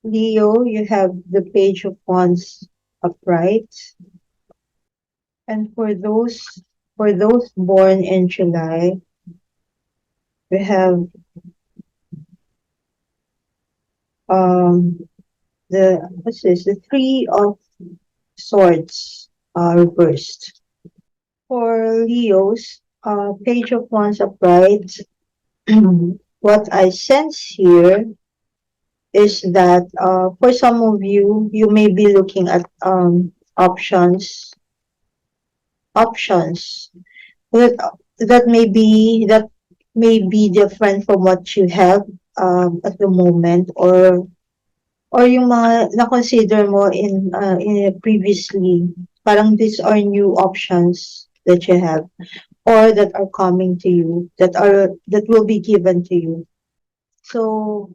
Leo, you have the Page of Wands upright. And for those born in July, we have um what's this? The Three of Swords reversed. For Leos, Page of Wands upright. What I sense here is that for some of you, you may be looking at options that that may be different from what you have at the moment, or yung mga na-consider mo in previously, parang these are new options that you have or that are coming to you, that will be given to you. So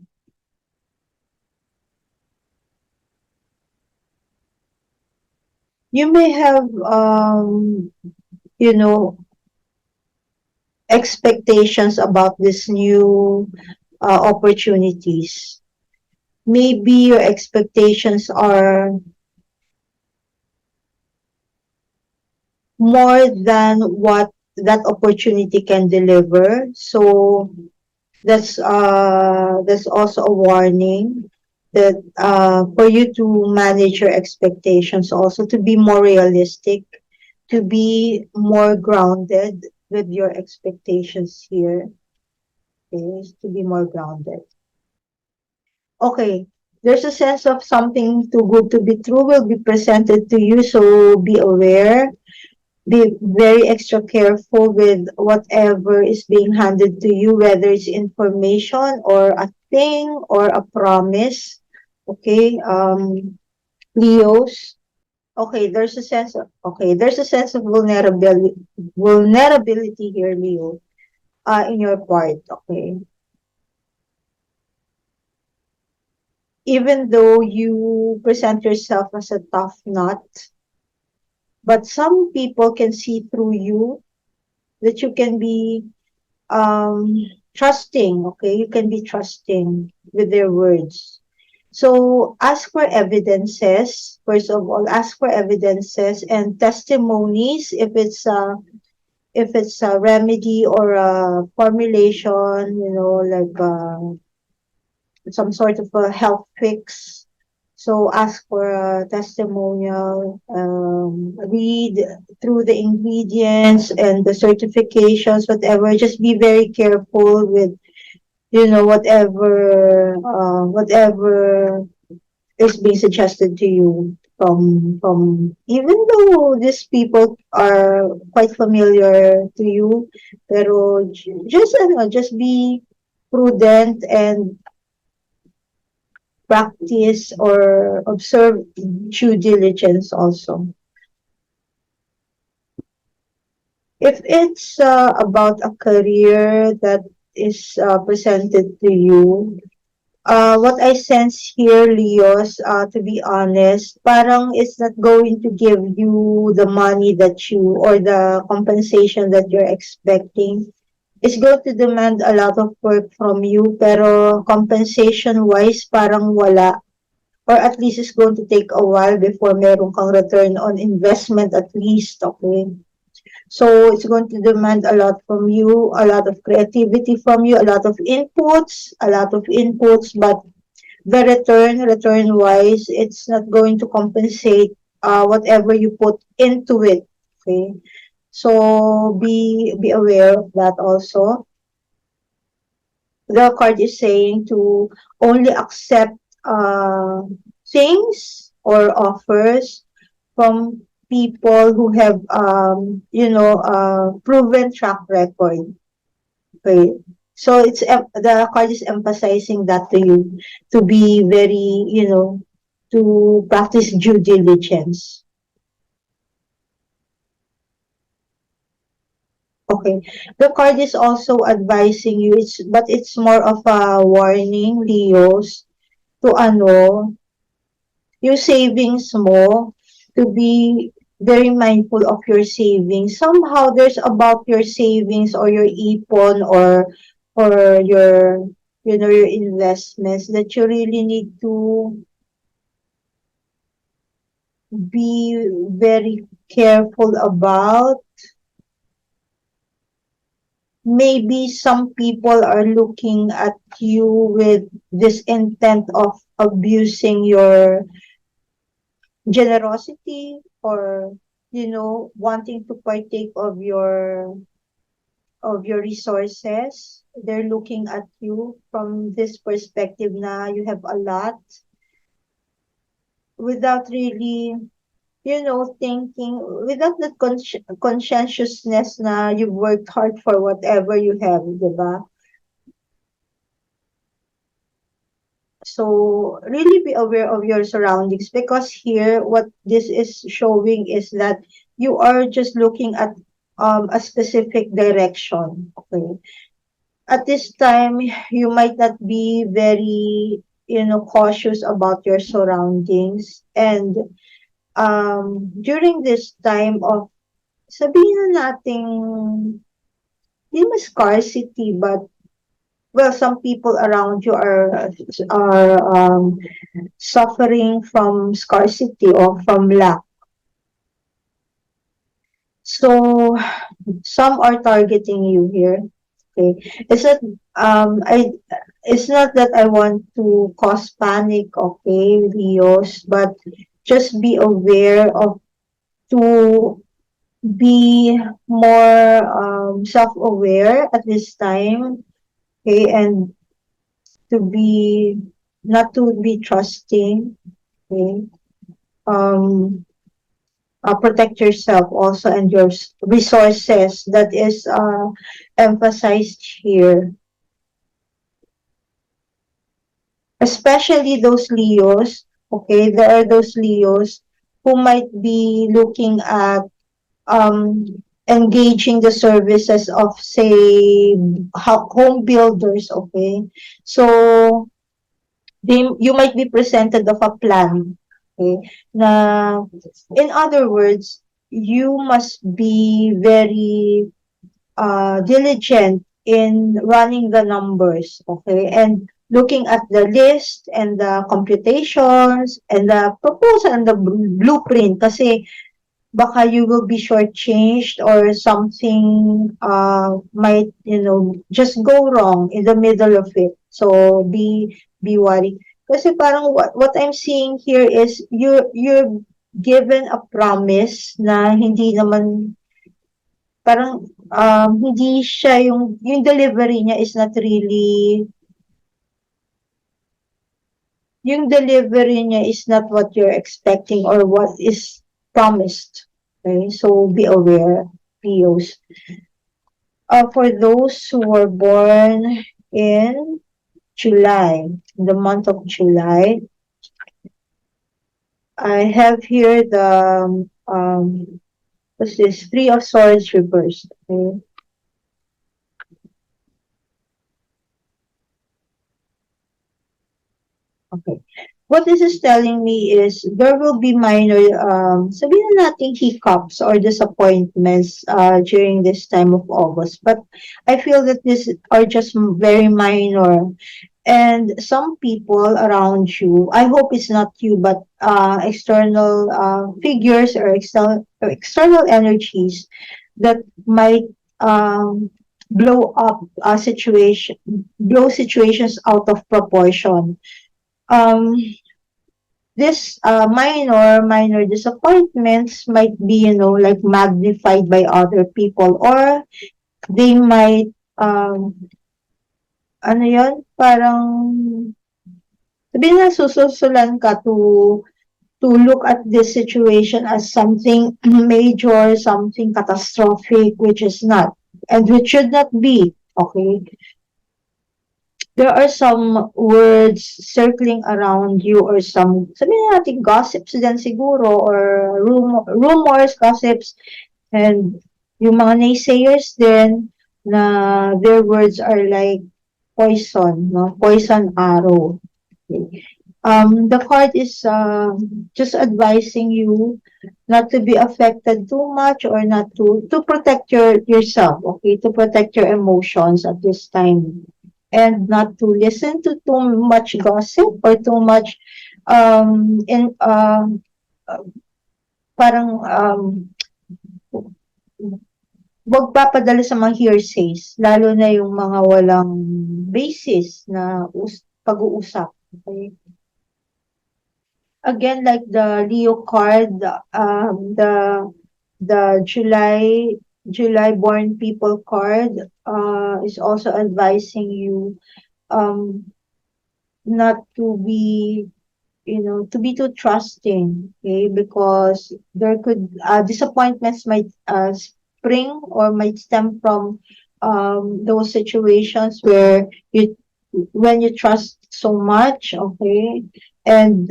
you may have you know expectations about this new opportunities. Maybe your expectations are more than what that opportunity can deliver. So that's also a warning that for you to manage your expectations, also to be more realistic, to be more grounded with your expectations here. Okay, to be more grounded. Okay, there's a sense of something too good to be true will be presented to you, so be aware. Be very extra careful with whatever is being handed to you, whether it's information or a thing or a promise. Okay, Leos. Okay, there's a sense of vulnerability here, Leo, in your part. Okay, even though you present yourself as a tough nut, but some people can see through you, that you can be trusting. Okay, you can be trusting with their words. So ask for evidences. First of all, ask for evidences and testimonies if it's a remedy or a formulation, like some sort of a health fix. So ask for a testimonial, read through the ingredients and the certifications, whatever. Just be very careful with, whatever is being suggested to you from even though these people are quite familiar to you, pero just be prudent and practice or observe due diligence also. If it's about a career that is presented to you, what I sense here, Leos, to be honest, parang it's not going to give you the money that you or the compensation that you're expecting. It's going to demand a lot of work from you, pero compensation-wise, parang wala. Or at least it's going to take a while before meron kang return on investment at least, okay? So it's going to demand a lot from you, a lot of creativity from you, a lot of inputs, but the return-wise, it's not going to compensate whatever you put into it, okay? So be aware of that also. The card is saying to only accept things or offers from people who have proven track record. Okay, so the card is emphasizing that to you, to be very, to practice due diligence. Okay, the card is also advising you, but it's more of a warning, Leos, to yung savings mo, to be very mindful of your savings. Somehow there's about your savings or your ipon or your investments, that you really need to be very careful about. Maybe some people are looking at you with this intent of abusing your generosity, or wanting to partake of your resources. They're looking at you from this perspective na you have a lot, without really, thinking, without that conscientiousness na you've worked hard for whatever you have, di ba? So really be aware of your surroundings, because here what this is showing is that you are just looking at a specific direction. Okay. At this time, you might not be very, cautious about your surroundings. And during this time of, sabihin na nating, hindi naman scarcity, but well, some people around you are suffering from scarcity or from lack. So some are targeting you here. Okay. It's not I it's not that I want to cause panic, okay, Leos, but just be aware of, to be more self-aware at this time, okay, and to be not to be trusting, okay. Um Protect yourself also, and your resources, that is emphasized here, especially those Leos. Okay, there are those Leos who might be looking at um engaging the services of, say, home builders. Okay, so you might be presented of a plan, okay, na, in other words, you must be very diligent in running the numbers, okay, and looking at the list and the computations and the proposal and the blueprint, kasi baka you will be shortchanged, or something might, just go wrong in the middle of it. So be worried. Kasi parang what I'm seeing here is you're given a promise na hindi naman, parang hindi siya, yung delivery niya is not really, yung delivery niya is not what you're expecting or what is promised. Okay, so be aware, POs. For those who were born in July, the month of July, I have here the what's this? Three of Swords reversed. Okay. Okay. What this is telling me is there will be minor, sabihin na natin hiccups or disappointments during this time of August. But I feel that these are just very minor. And some people around you, I hope it's not you, but external figures or external energies that might blow up a situation, blow situations out of proportion. Um, this minor disappointments might be, like magnified by other people, or they might, ano yon, parang, sabihin na sususulan ka to look at this situation as something major, something catastrophic, which is not, and which should not be, okay? There are some words circling around you, or some, sabihin natin, gossips din siguro, or rumors, gossips, and yung mga naysayers din, na their words are like poison, no? Poison arrow. Okay. The card is just advising you not to be affected too much, or not to protect yourself, okay? To protect your emotions at this time. and not to listen to too much gossip or too much in uh, parang wag papadala sa mga hearsays, lalo na yung mga walang basis na pag-uusap. Okay? Again, like the Leo card, the July born people card is also advising you um, not to be to be too trusting, okay? Because there could disappointments might spring or might stem from those situations where you when you trust so much, okay, and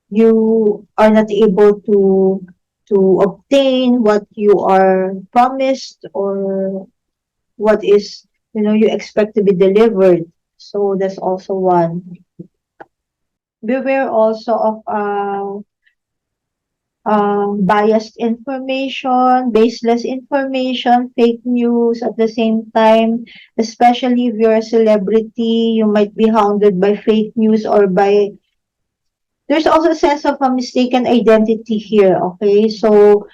you are not able to obtain what you are promised or what is you expect to be delivered. So that's also one. Beware also of biased information, baseless information, fake news at the same time, especially if you're a celebrity, you might be hounded by fake news or by there's also a sense of a mistaken identity here, okay? So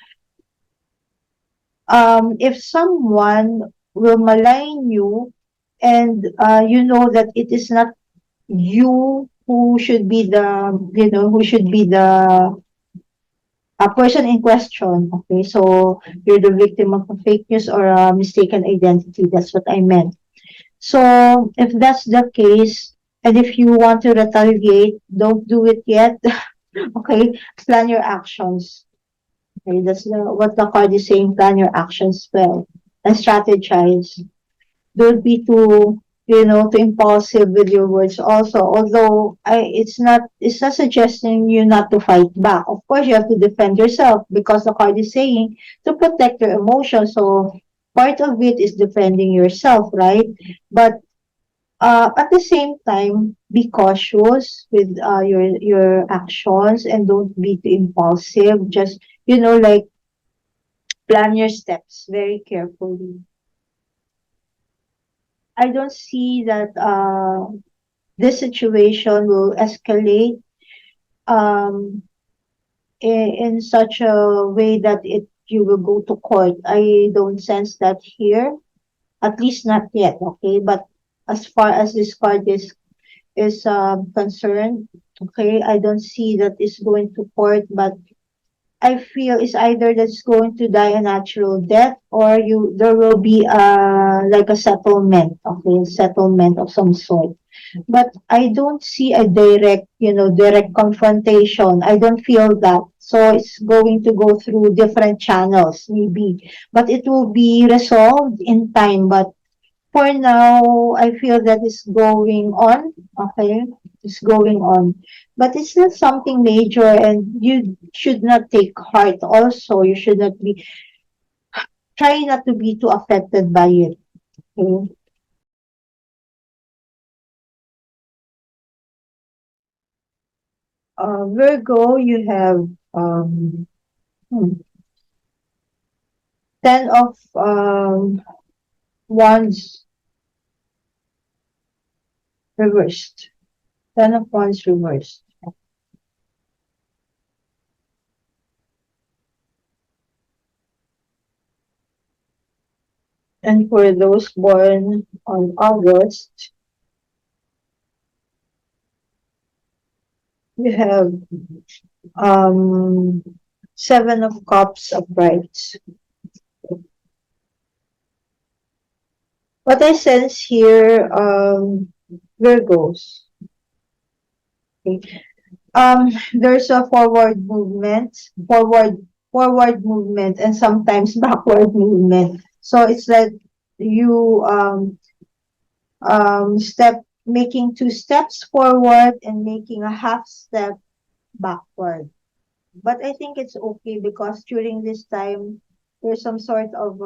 if someone will malign you and you know that it is not you who should be who should be the a person in question. Okay, so you're the victim of a fake news or a mistaken identity. That's what I meant. So if that's the case, and if you want to retaliate, don't do it yet. Okay, plan your actions. Okay, that's what the card is saying. Plan your actions well and strategize. Don't be too impulsive with your words also. Although it's not suggesting you not to fight back. Of course, you have to defend yourself because the card is saying to protect your emotions. So part of it is defending yourself, right? But at the same time, be cautious with your actions and don't be too impulsive. Just like plan your steps very carefully. I don't see that this situation will escalate um, in such a way that you will go to court. I don't sense that here, at least not yet. Okay, but as far as this card is concerned, okay, I don't see that it's going to court, but I feel it's either that's going to die a natural death or there will be like a settlement, okay, settlement of some sort. But I don't see a direct confrontation. I don't feel that. So it's going to go through different channels, maybe. But it will be resolved in time. But for now, I feel that it's going on. Okay, it's going on. But it's not something major, and you should not take heart also. You should not be, try not to be too affected by it. Okay? Virgo, you have hmm, 10 of wands reversed. 10 of wands reversed. And for those born on August, you have um 7 of cups upright. What I sense here, Virgos, okay. There's a forward movement, and sometimes backward movement. So it's like you making 2 steps forward and making a half step backward. But I think it's okay because during this time, there's some sort of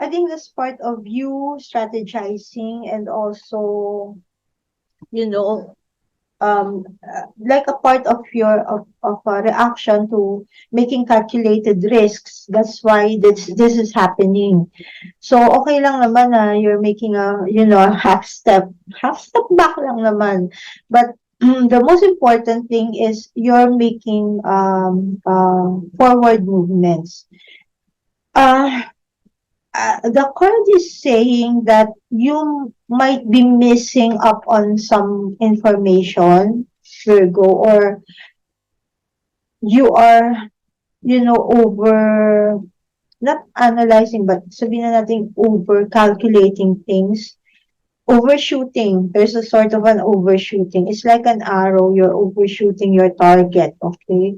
I think that's part of you strategizing and also, you know, like a part of your reaction to making calculated risks. That's why this is happening. So okay lang naman na you're making a half step back lang naman. But the most important thing is you're making forward movements. Uh, the card is saying that you might be missing up on some information, Virgo, or you are, not analyzing, but sabihin na natin over calculating things, overshooting. There's a sort of an overshooting. It's like an arrow, you're overshooting your target, okay?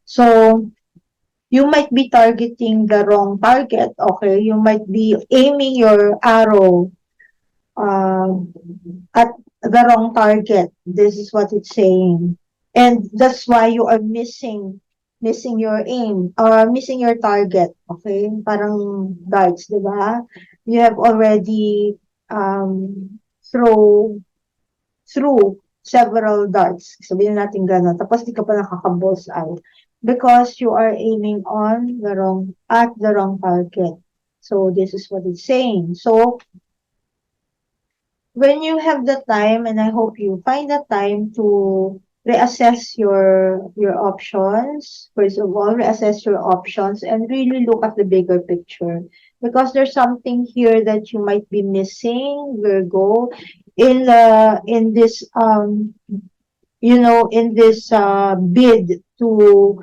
So, you might be targeting the wrong target, okay? You might be aiming your arrow at the wrong target. This is what it's saying. And that's why you are missing your aim, or missing your target, okay? Parang darts, di ba? You have already throw through several darts. Sabihin natin gano'n. Tapos di ka pa nakaka-bullseye because you are aiming on the wrong target. So this is what it's saying. So when you have the time, and I hope you find the time to reassess your options. First of all, reassess your options and really look at the bigger picture. Because there's something here that you might be missing, Virgo, in this in this bid to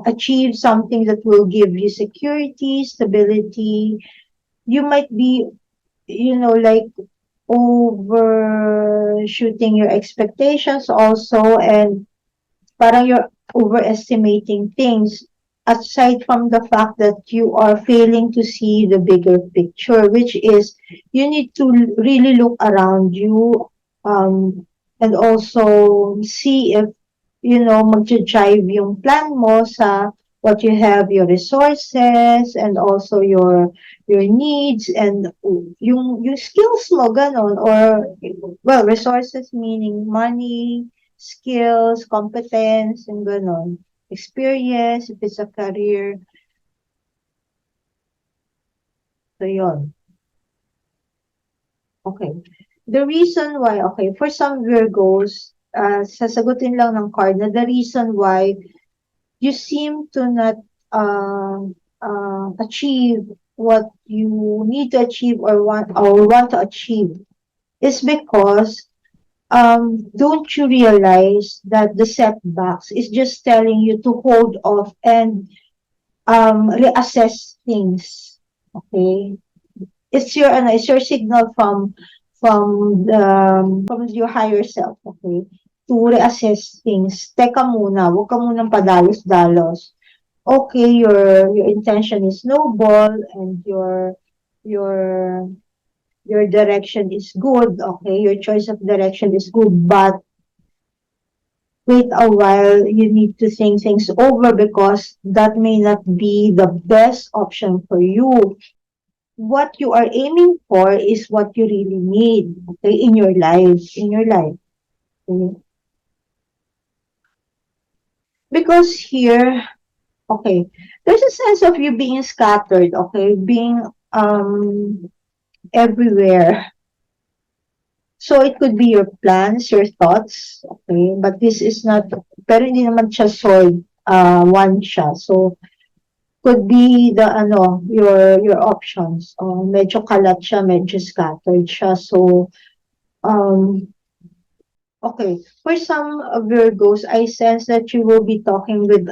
achieve something that will give you security, stability. You might be, like overshooting your expectations also, and parang you're overestimating things, aside from the fact that you are failing to see the bigger picture, which is you need to really look around you, and also see if mag-jive yung plan mo sa what you have, your resources, and also your needs, and yung skills mo, ganon, or, well, resources meaning money, skills, competence, yung ganon. Experience, if it's a career. So, yun. Okay. The reason why, okay, for some Virgos, sasagutin lang ng card na the reason why you seem to not achieve what you need to achieve, or want to achieve, is because don't you realize that the setbacks is just telling you to hold off and reassess things. Okay? It's your signal from your higher self, okay? To reassess things. Teka muna, huwag ka munang padalos-dalos. Okay, your intention is noble, and your your direction is good, okay? Your choice of direction is good, but wait a while, you need to think things over, because that may not be the best option for you. What you are aiming for is what you really need, okay, in your life. Okay? Because here, okay, there's a sense of you being scattered, okay, being everywhere. So it could be your plans, your thoughts, okay, but this is not, pero hindi naman siya solid, one siya. So could be your options. Medyo kalat siya, medyo scattered siya. So okay, for some Virgos, I sense that you will be talking with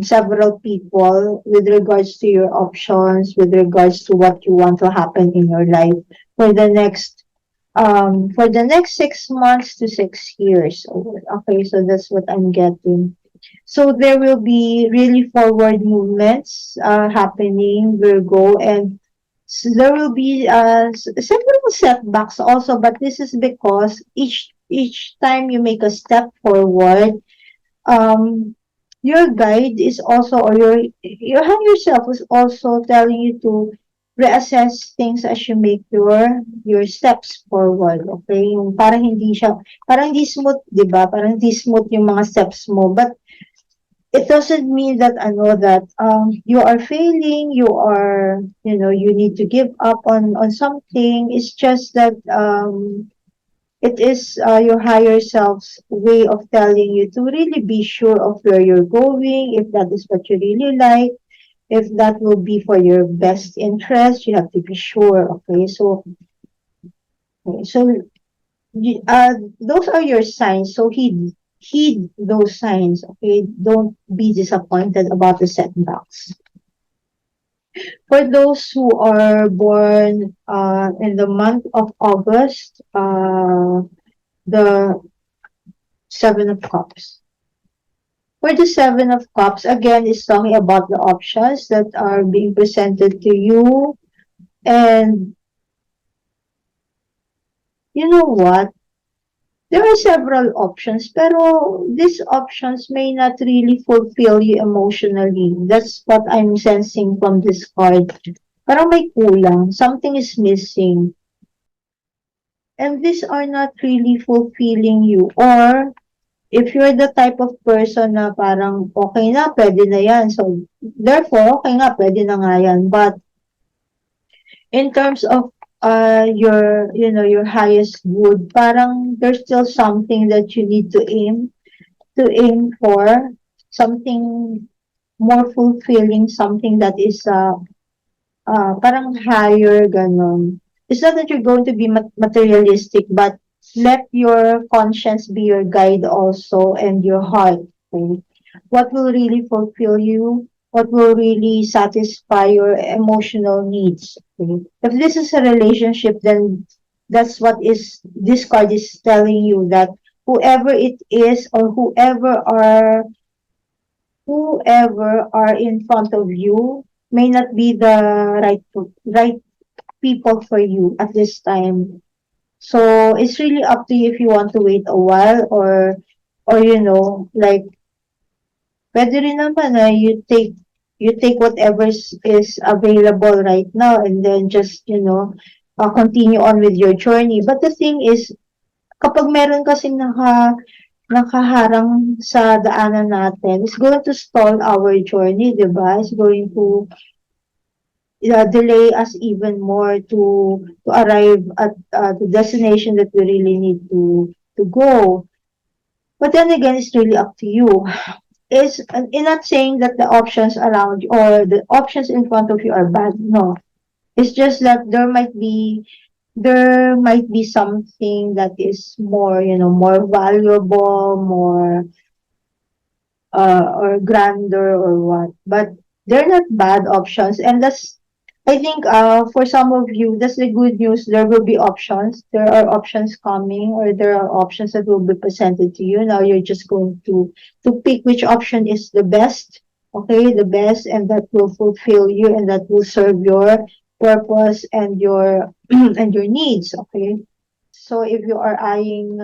several people with regards to your options, with regards to what you want to happen in your life for the next 6 months to 6 years. Okay, so that's what I'm getting. So there will be really forward movements happening, Virgo, and there will be several setbacks also, but this is because each time you make a step forward, um, your guide is also, or your higher self is also telling you to reassess things as you make your steps forward, okay? Yung parang hindi smooth, 'di ba? Parang hindi smooth yung mga steps mo, but it doesn't mean that you are failing, you need to give up on something. It's just that it is your higher self's way of telling you to really be sure of where you're going, if that is what you really like, if that will be for your best interest. You have to be sure, okay? So those are your signs. So heed those signs, okay? Don't be disappointed about the setbacks. For those who are born in the month of August, the Seven of Cups. For the Seven of Cups, again, is talking about the options that are being presented to you. And you know what? There are several options, pero these options may not really fulfill you emotionally. That's what I'm sensing from this card. Parang may kulang. Something is missing. And these are not really fulfilling you. Or, if you're the type of person na parang okay na, pwede na yan. So, therefore, okay nga, pwede na nga yan. But, in terms of your highest good, parang there's still something that you need to aim for, something more fulfilling, something that is parang higher, ganon. It's not that you're going to be materialistic, but let your conscience be your guide also, and your heart. Okay? What will really fulfill you? What will really satisfy your emotional needs? Okay? If this is a relationship, then that's what is this card is telling you, that whoever it is, or whoever are in front of you may not be the right people for you at this time. So it's really up to you if you want to wait a while, or like, pwede rin naman na you take whatever is available right now, and then just continue on with your journey. But the thing is, kapag meron kasing nakaharang sa daanan natin, it's going to stall our journey, 'di ba? It's going to delay us even more to arrive at the destination that we really need to go. But then again, it's really up to you. Is in not saying that the options around you or the options in front of you are bad. No, it's just that there might be something that is more valuable, more or grander, or what. But they're not bad options, and I think for some of you, that's the good news. There will be options. There are options coming, or there are options that will be presented to you. Now you're just going to pick which option is the best, okay, the best, and that will fulfill you, and that will serve your purpose and your and your needs, okay. So if you are eyeing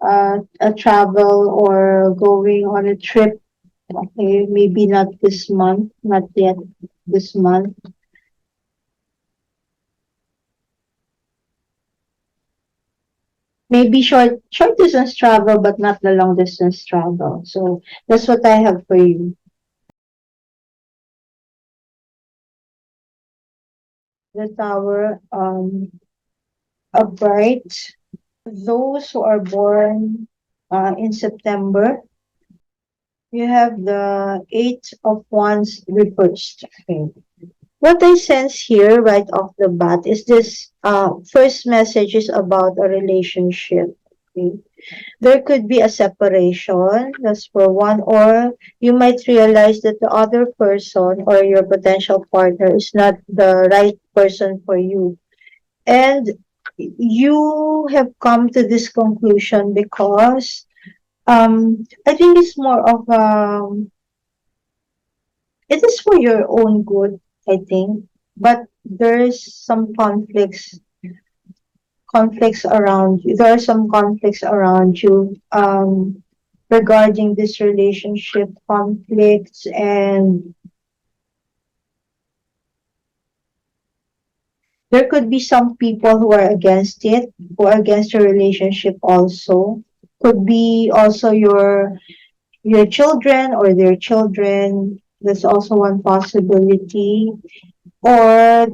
a travel or going on a trip, okay, maybe not this month, not yet this month. Maybe short distance travel, but not the long distance travel. So that's what I have for you. The Tower, upright. Those who are born in September, you have the Eight of Wands reversed. Okay. What I sense here right off the bat is this first message is about a relationship. Okay. There could be a separation, that's for one, or you might realize that the other person or your potential partner is not the right person for you. And you have come to this conclusion because I think it's more of it is for your own good, I think. But there's some conflicts around you. There are some conflicts around you regarding this relationship, conflicts, and There could be some people who are against it, who are against your relationship also. Could be also your children or their children. That's also one possibility. Or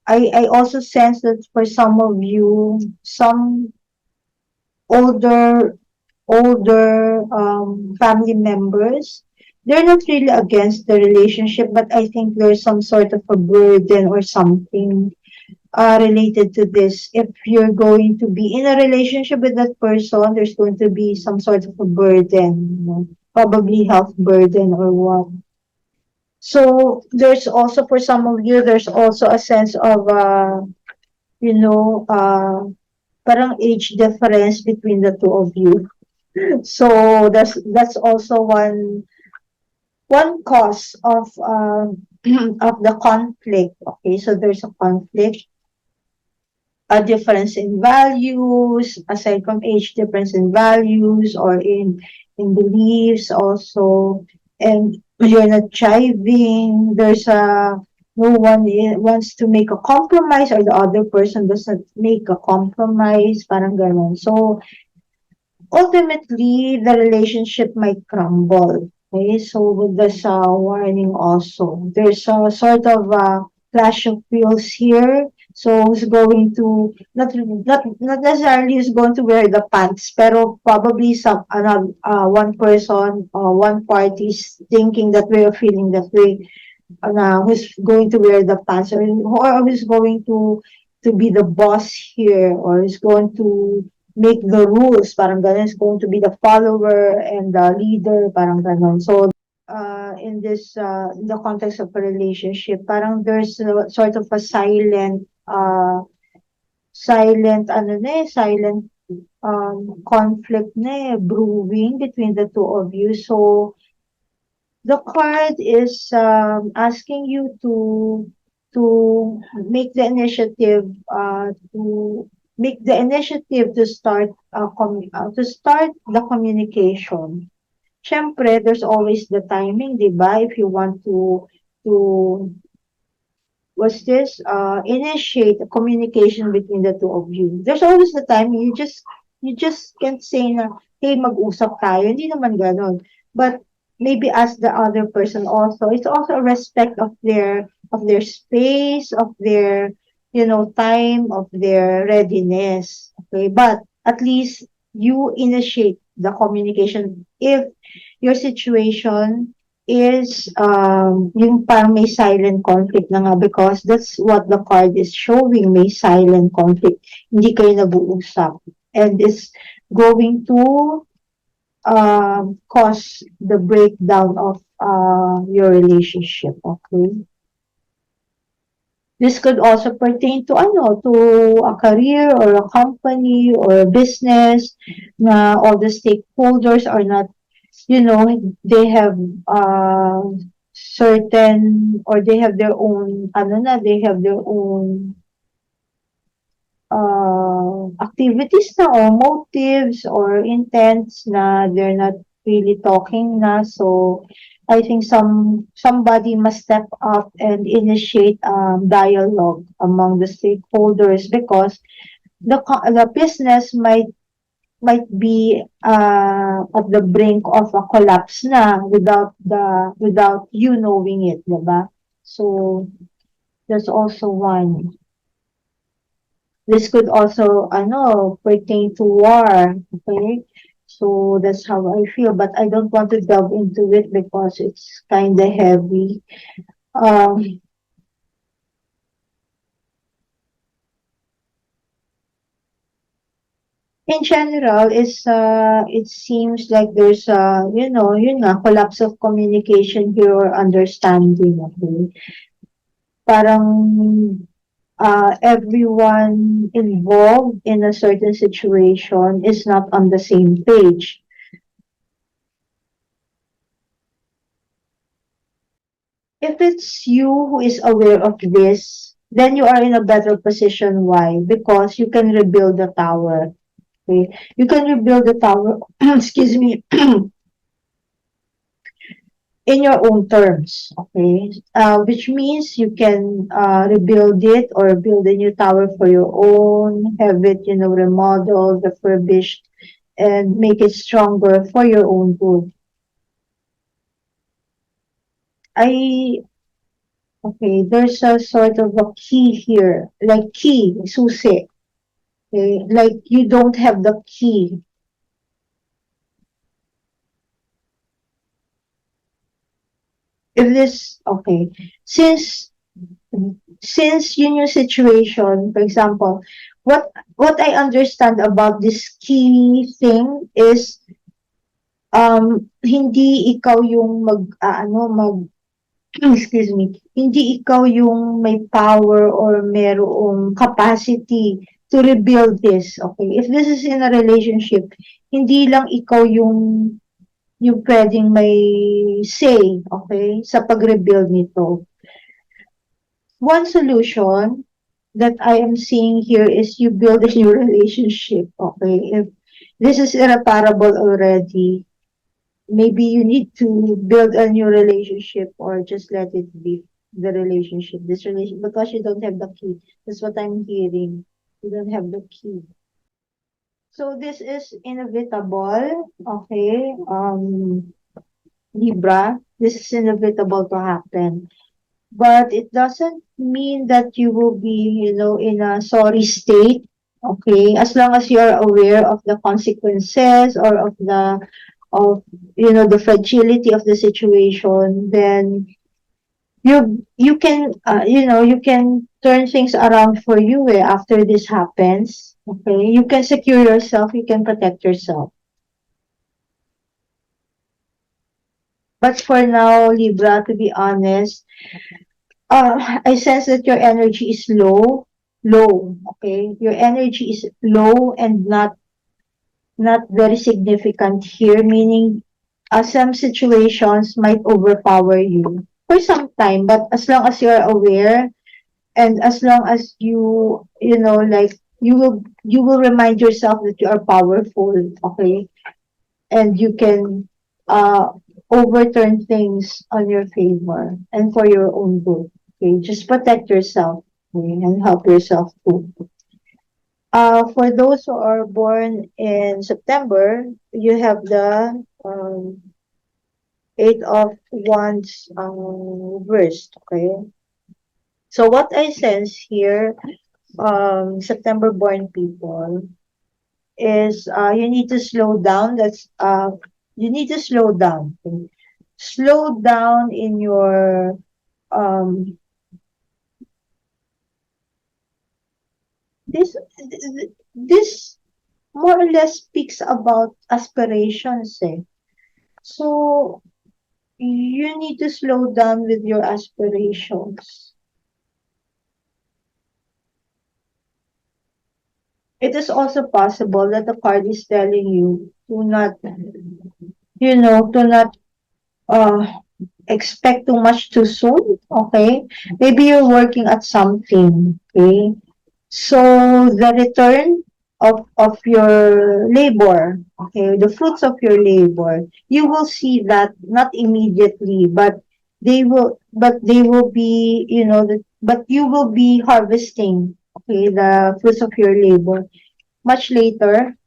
I also sense that for some of you, some older family members, they're not really against the relationship, but I think there's some sort of a burden or something related to this. If you're going to be in a relationship with that person, there's going to be some sort of a burden, probably health burden or what. So there's also for some of you, there's also a sense of, you know, parang age difference between the two of you. So that's also one cause of of the conflict. Okay, so there's a conflict, a difference in values, aside from age, difference in values or in beliefs also, and you're not jiving. There's a no one wants to make a compromise or the other person doesn't make a compromise, parang ganon. So ultimately, the relationship might crumble. Okay, so with this warning also, there's a sort of clash of wheels here. So who's going to not necessarily who's going to wear the pants, pero probably some another one person or one party is thinking that way or feeling that way, who's going to wear the pants or who's going to be the boss here or is going to make the rules, parang ganun, is going to be the follower and the leader, parang ganun. So in the context of a relationship, parang there's a, sort of a silent ano na silent conflict na brewing between the two of you. So the card is asking you to make the initiative to start to start the communication. Siyempre, there's always the timing, 'di ba? If you want to was this initiate a communication between the two of you. There's always the time you just can't say na hey mag-usap tayo, hindi naman gano'n. But maybe ask the other person also. It's also a respect of their space, of their time, of their readiness. Okay, but at least you initiate the communication if your situation is yung parang may silent conflict na nga because that's what the card is showing, may silent conflict. Hindi kayo nag-uusap. And it's going to cause the breakdown of your relationship. Okay? This could also pertain to to a career or a company or a business na all the stakeholders are not, they have certain or they have their own they have their own activities na or motives or intents na they're not really talking na. So I think somebody must step up and initiate dialogue among the stakeholders because the business might be at the brink of a collapse na without you knowing it, diba? So there's also one. This could also, pertain to war, okay? So that's how I feel, but I don't want to delve into it because it's kind of heavy. Um, in general, it seems like there's yun nga, collapse of communication here or understanding, okay? Parang everyone involved in a certain situation is not on the same page. If it's you who is aware of this, then you are in a better position. Why? Because you can rebuild the tower. Okay? You can rebuild the tower, excuse me, in your own terms, okay? Which means you can rebuild it or build a new tower for your own, have it, remodeled, refurbished, and make it stronger for your own good. I Okay, there's a sort of a key here, like key, susi. Okay, like you don't have the key. If this, okay, since in your situation, for example, what I understand about this key thing is hindi ikaw yung excuse me, hindi ikaw yung may power or merong capacity to rebuild this, okay? If this is in a relationship, hindi lang ikaw yung pwedeng may say, okay, sa pag-rebuild nito. One solution that I am seeing here is you build a new relationship, okay? If this is irreparable already, maybe you need to build a new relationship or just let it be the relationship, this relationship, because you don't have the key. That's what I'm hearing. You don't have the key. So this is inevitable, okay? Libra, this is inevitable to happen. But it doesn't mean that you will be, in a sorry state, okay? As long as you're aware of the consequences or of the fragility of the situation, then you can you can turn things around for you after this happens. Okay, you can secure yourself, you can protect yourself. But for now, Libra, to be honest, I sense that your energy is low. Okay, your energy is low and not very significant here, meaning some situations might overpower you for some time, but as long as you're aware and as long as like you will remind yourself that you are powerful, okay, and you can uh overturn things on your favor and for your own good. Okay, just protect yourself, okay, and help yourself too. For those who are born in September, you have the Eight of Wands verse. Okay. So what I sense here, September born people, is you need to slow down. You need to slow down. Okay? Slow down in your um this this more or less speaks about aspirations. So you need to slow down with your aspirations. It is also possible that the card is telling you to not, to not uh, expect too much too soon, okay? Maybe you're working at something, okay? So the return of your labor, okay, the fruits of your labor, you will see that not immediately, but they will be, but you will be harvesting, okay, the fruits of your labor much later.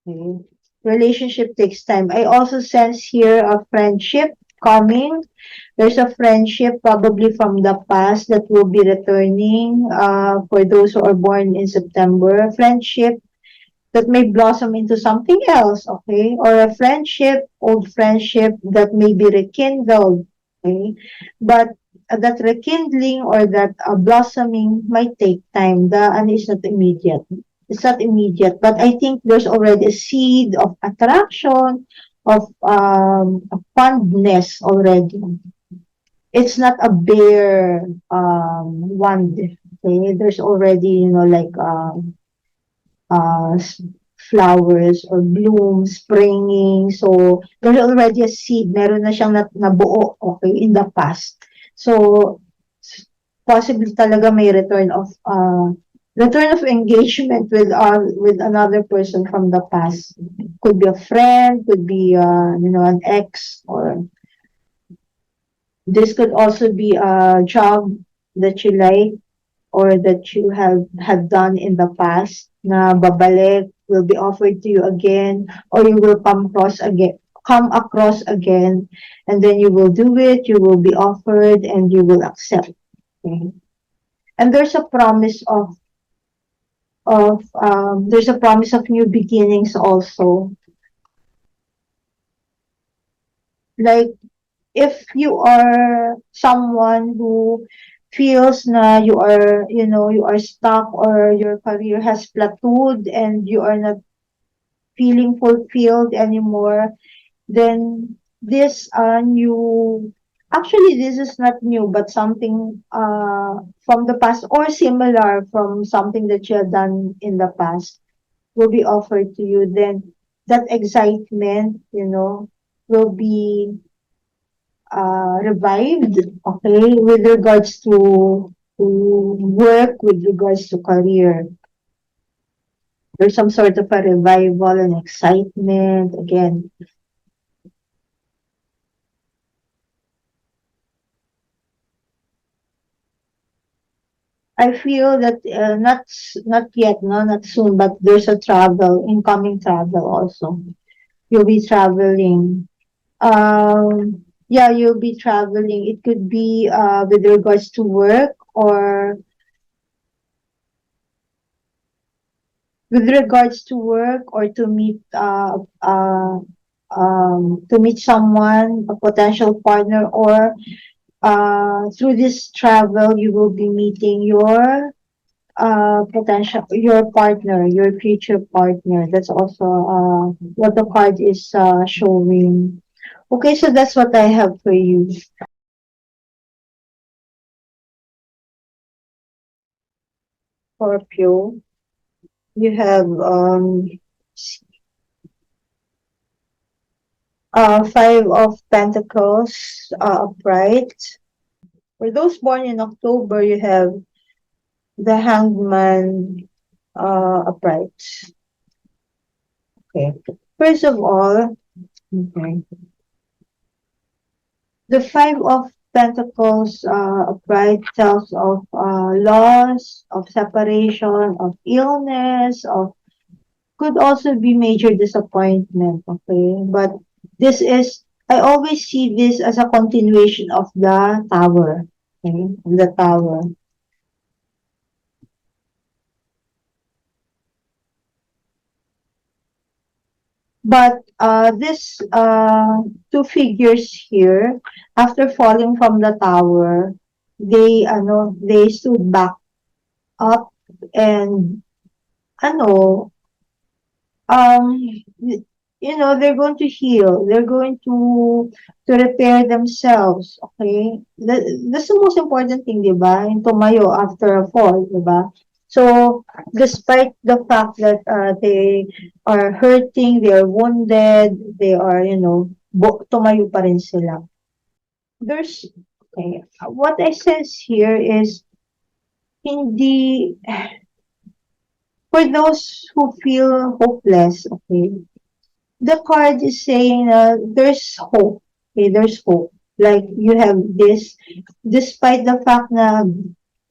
Okay. Relationship takes time. I also sense here a friendship coming. There's a friendship probably from the past that will be returning for those who are born in September. Friendship that may blossom into something else, okay? Or a friendship, old friendship that may be rekindled, okay? But that rekindling or that blossoming might take time. It's not immediate. It's not immediate, but I think there's already a seed of attraction, of fondness already. It's not a bare wand. Okay, there's already like uh, flowers or blooms springing. So, there's already a seed. Meron na siyang nabuo, okay, in the past. So, possibly talaga may return of engagement with another person from the past. Could be a friend, could be an ex, or This could also be a job that you like or that you have done in the past na babalik, will be offered to you again, or you will come across again, and then you will do it, you will be offered, and you will accept. Okay? And there's a promise of new beginnings also. Like if you are someone who feels na you are stuck, or your career has plateaued and you are not feeling fulfilled anymore, then this new actually this is not new, but something from the past or similar from something that you have done in the past will be offered to you. Then that excitement, will be revived, okay, with regards to work, with regards to career. There's some sort of a revival and excitement again. I feel that not yet, no, not soon, but there's a travel, incoming travel also. You'll be traveling. Yeah, you'll be traveling. It could be with regards to work, or to meet someone, a potential partner, or through this travel you will be meeting your partner, your future partner. That's also what the card is showing. Okay, so that's what I have for you. Scorpio, you have Five of Pentacles upright. For those born in October, you have the Hangman upright. Okay. First of all, okay, the Five of Pentacles upright tells of loss, of separation, of illness, of could also be major disappointment. Okay, but this is I always see this as a continuation of the Tower. Okay, the Tower. But this two figures here, after falling from the tower, they stood back up, and ano, um, they're going to heal. They're going to repair themselves. Okay, that's the most important thing, di ba? Yung tumayo after a fall, di ba? So, despite the fact that they are hurting, they are wounded, they are, tumayo pa rin sila. There's, okay, what I sense here is, hindi, for those who feel hopeless, okay, the card is saying there's hope. Okay, there's hope. Like you have this, despite the fact na,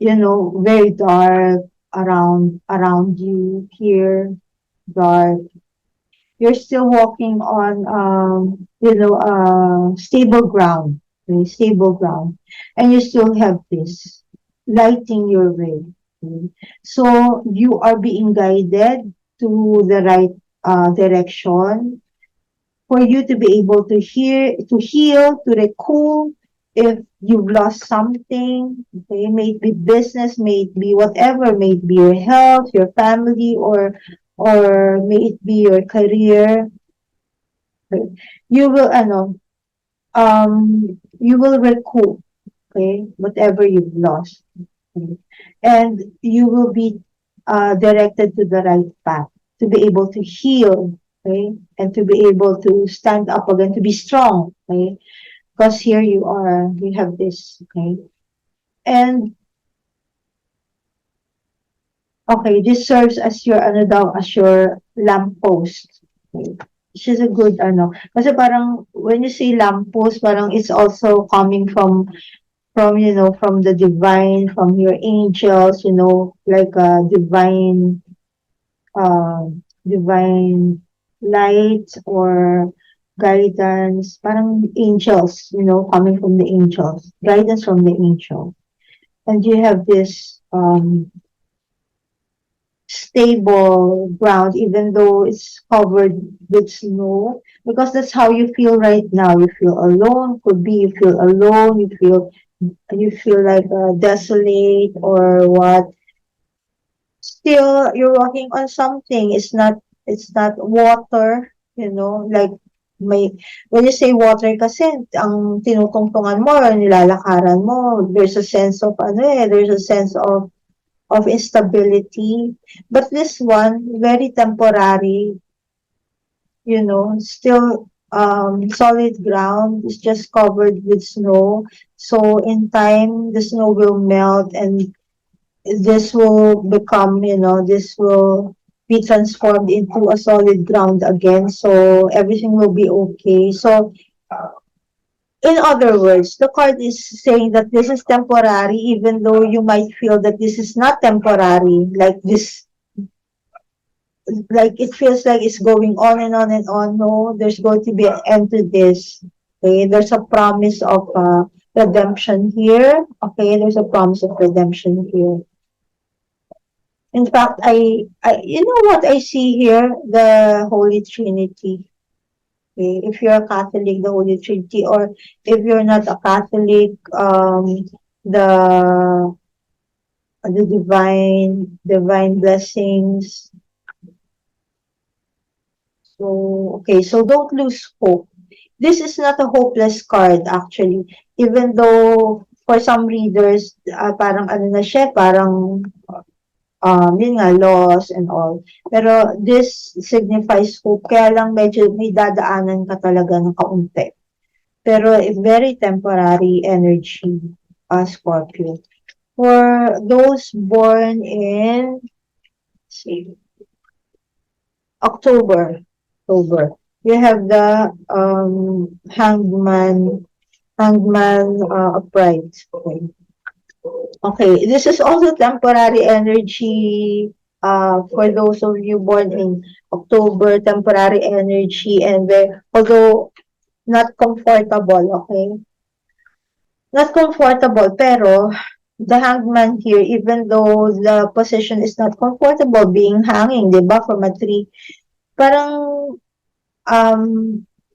very dark around you here, dark, you're still walking on stable ground, okay, stable ground, and you still have this lighting your way. Okay? So you are being guided to the right direction for you to be able to heal, to recall if you've lost something. Okay, may it be business, may it be whatever, may it be your health, your family, or may it be your career. You will you will recoup, okay, whatever you've lost. Okay? And you will be directed to the right path to be able to heal, okay, and to be able to stand up again, to be strong, okay, because here you have this, okay, and okay, this serves as your as your lamppost, okay. she's a good ano, kasi parang when you see lamppost, parang it's also coming from from the divine, from your angels, like uh, divine light or guidance, parang angels, coming from the angels, guidance from the angel. And you have this stable ground, even though it's covered with snow, because that's how you feel right now. You feel alone, could be you feel alone, you feel like desolate or what. Still, you're walking on something. It's not water, like may when you say water kasi ang tinutungtungan mo or nilalakaran mo, there's a sense of there's a sense of instability. But this one, very temporary, still solid ground is just covered with snow. So in time, the snow will melt and this will be transformed into a solid ground again. So everything will be okay. So in other words, the card is saying that this is temporary, even though you might feel that this is not temporary, like it feels like it's going on and on and on. No, there's going to be an end to this. Okay, there's a promise of redemption here. Okay, there's a promise of redemption here. In fact, you know what I see here? The Holy Trinity. Okay? If you're a Catholic, the Holy Trinity, or if you're not a Catholic, the the divine blessings. So okay, so don't lose hope. This is not a hopeless card actually. Even though for some readers, parang ano na siya, parang yun nga, loss and all. Pero this signifies hope. Kaya lang medyo may dadaanan ka talaga ng kaunti. Pero very temporary energy, Scorpio. For those born in, see, October, you have the hangman upright. Okay. Okay, this is also temporary energy for those of you born in October, temporary energy, and although not comfortable, okay? Not comfortable, pero the hangman here, even though the position is not comfortable, being hanging, di ba, from a tree, parang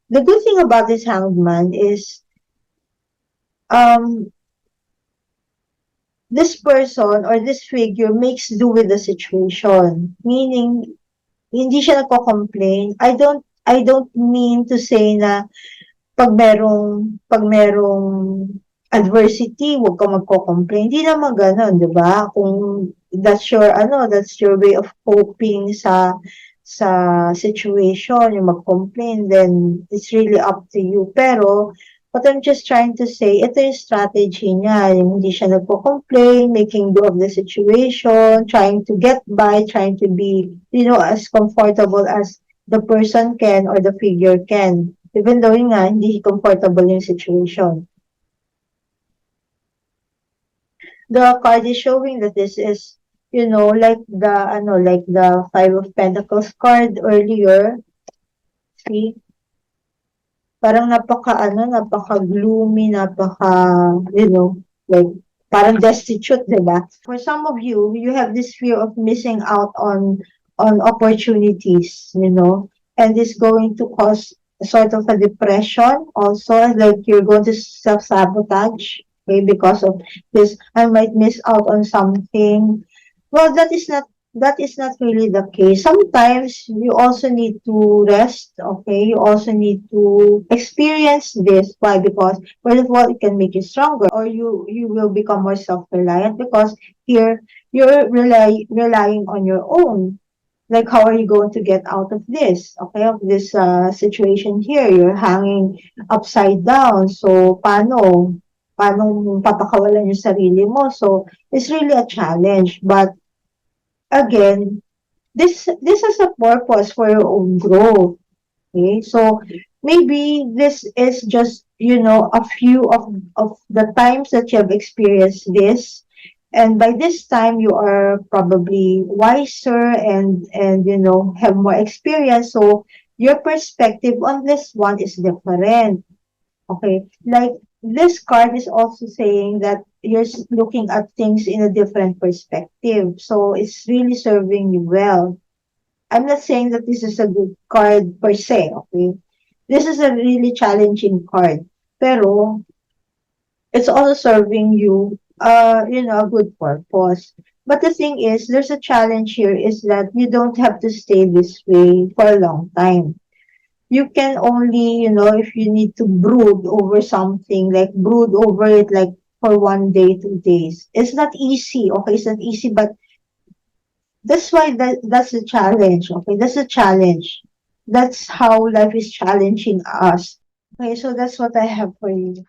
the good thing about this hangman is um, this person or this figure makes do with the situation. Meaning, hindi siya nagko-complain. I don't mean to say na pag merong adversity, huwag kang magko-complain. Hindi naman gano'n, 'di ba? Kung that's your way of coping sa situation, yung mag-complain, then it's really up to you. Pero what I'm just trying to say, ito yung strategy niya, yung hindi siya nagko-complain, making do of the situation, trying to get by, trying to be, as comfortable as the person can or the figure can. Even though yun nga, hindi comfortable yung situation. The card is showing that this is, like the Five of Pentacles card earlier. See? Parang napaka-gloomy, like, parang destitute, diba? For some of you, you have this fear of missing out on opportunities, and it's going to cause sort of a depression also, like you're going to self-sabotage, okay, because of this, I might miss out on something. Well, that is not really the case. Sometimes you also need to rest, okay? You also need to experience this. Why? Because first of all, it can make you stronger, or you will become more self-reliant because here you're relying on your own. Like, how are you going to get out of this? Okay, of this situation here, you're hanging upside down. So, paano mo papakawalan yung sarili mo? So, it's really a challenge. But again, this has a purpose for your own growth. Okay, so maybe this is just, a few of the times that you have experienced this. And by this time, you are probably wiser and have more experience. So your perspective on this one is different. Okay, like this card is also saying that you're looking at things in a different perspective. So it's really serving you well. I'm not saying that this is a good card per se, okay? This is a really challenging card. Pero it's also serving you, a good purpose. But the thing is, there's a challenge here is that you don't have to stay this way for a long time. You can only, if you need to brood over something, like brood over it like for 1 day, 2 days. It's not easy, okay? It's not easy, but that's why that's a challenge, okay? That's a challenge. That's how life is challenging us. Okay, so that's what I have for you.